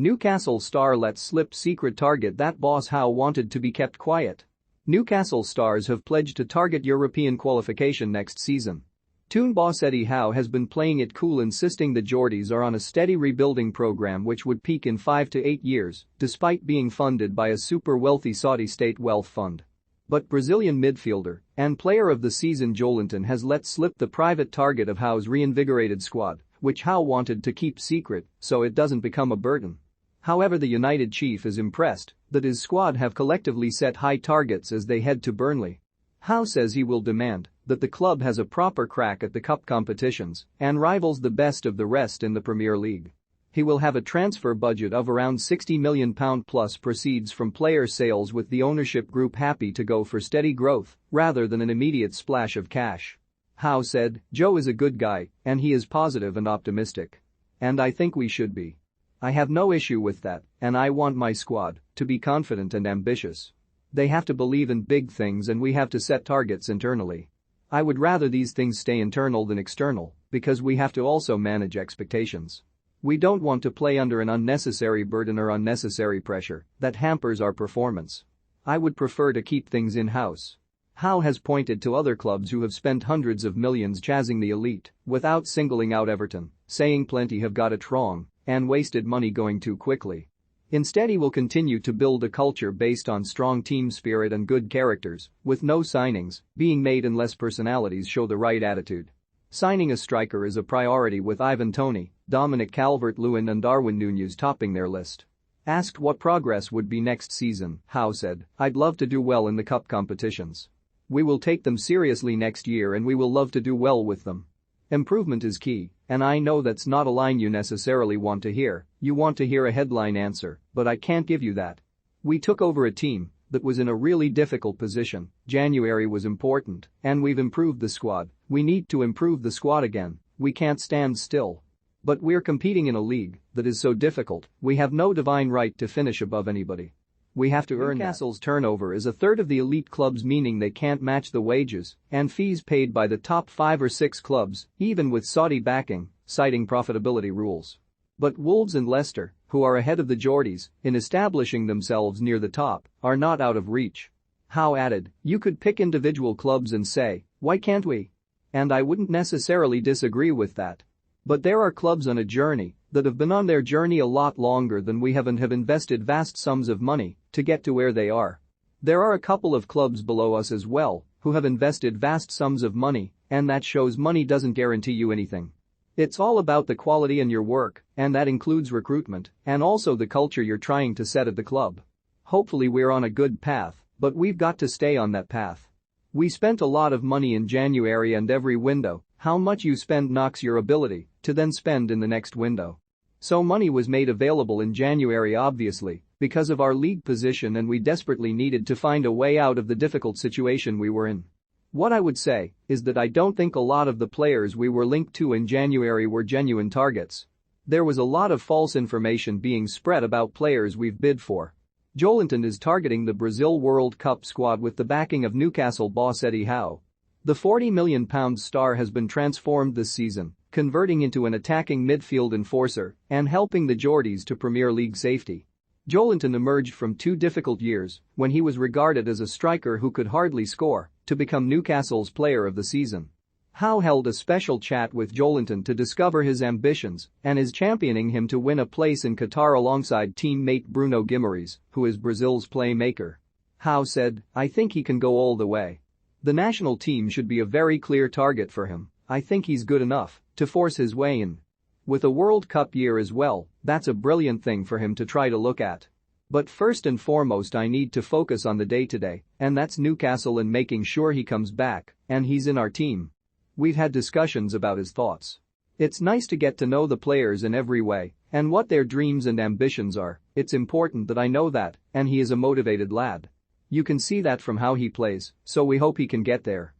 Newcastle star lets slip secret target that boss Howe wanted to be kept quiet. Newcastle stars have pledged to target European qualification next season. Toon boss Eddie Howe has been playing it cool, insisting the Geordies are on a steady rebuilding program which would peak in 5 to 8 years, despite being funded by a super-wealthy Saudi state wealth fund. But Brazilian midfielder and player of the season Joelinton has let slip the private target of Howe's reinvigorated squad, which Howe wanted to keep secret so it doesn't become a burden. However, the United chief is impressed that his squad have collectively set high targets as they head to Burnley. Howe says he will demand that the club has a proper crack at the cup competitions and rivals the best of the rest in the Premier League. He will have a transfer budget of around £60 million plus proceeds from player sales, with the ownership group happy to go for steady growth rather than an immediate splash of cash. Howe said, "Joe is a good guy and he is positive and optimistic. And I think we should be. I have no issue with that, and I want my squad to be confident and ambitious. They have to believe in big things and we have to set targets internally. I would rather these things stay internal than external, because we have to also manage expectations. We don't want to play under an unnecessary burden or unnecessary pressure that hampers our performance. I would prefer to keep things in-house." Howe has pointed to other clubs who have spent hundreds of millions chasing the elite without singling out Everton, saying plenty have got it wrong and wasted money going too quickly. Instead, he will continue to build a culture based on strong team spirit and good characters, with no signings being made unless personalities show the right attitude. Signing a striker is a priority, with Ivan Toney, Dominic Calvert-Lewin and Darwin Núñez topping their list. Asked what progress would be next season, Howe said, "I'd love to do well in the cup competitions. We will take them seriously next year and we will love to do well with them. Improvement is key, and I know that's not a line you necessarily want to hear. You want to hear a headline answer, but I can't give you that. We took over a team that was in a really difficult position. January was important, and we've improved the squad. We need to improve the squad again. We can't stand still. But we're competing in a league that is so difficult, we have no divine right to finish above anybody. We have to earn." Newcastle's turnover is a third of the elite clubs, meaning they can't match the wages and fees paid by the top 5 or 6 clubs, even with Saudi backing, citing profitability rules. But Wolves and Leicester, who are ahead of the Geordies in establishing themselves near the top, are not out of reach. Howe added, "You could pick individual clubs and say, why can't we? And I wouldn't necessarily disagree with that. But there are clubs on a journey that have been on their journey a lot longer than we have and have invested vast sums of money to get to where they are. There are a couple of clubs below us as well who have invested vast sums of money, and that shows money doesn't guarantee you anything. It's all about the quality in your work, and that includes recruitment and also the culture you're trying to set at the club. Hopefully we're on a good path, but we've got to stay on that path. We spent a lot of money in January and every window. How much you spend knocks your ability to then spend in the next window. So money was made available in January, obviously, because of our league position, and we desperately needed to find a way out of the difficult situation we were in. What I would say is that I don't think a lot of the players we were linked to in January were genuine targets. There was a lot of false information being spread about players we've bid for." Joelinton is targeting the Brazil World Cup squad with the backing of Newcastle boss Eddie Howe. The £40 million star has been transformed this season, converting into an attacking midfield enforcer and helping the Geordies to Premier League safety. Joelinton emerged from 2 difficult years when he was regarded as a striker who could hardly score to become Newcastle's player of the season. Howe held a special chat with Joelinton to discover his ambitions and is championing him to win a place in Qatar alongside teammate Bruno Guimarães, who is Brazil's playmaker. Howe said, "I think he can go all the way. The national team should be a very clear target for him. I think he's good enough to force his way in. With a World Cup year as well, that's a brilliant thing for him to try to look at. But first and foremost, I need to focus on the day-to-day, and that's Newcastle and making sure he comes back and he's in our team." We've had discussions about his thoughts. It's nice to get to know the players in every way and what their dreams and ambitions are. It's important that I know that, and he is a motivated lad. You can see that from how he plays, so we hope he can get there.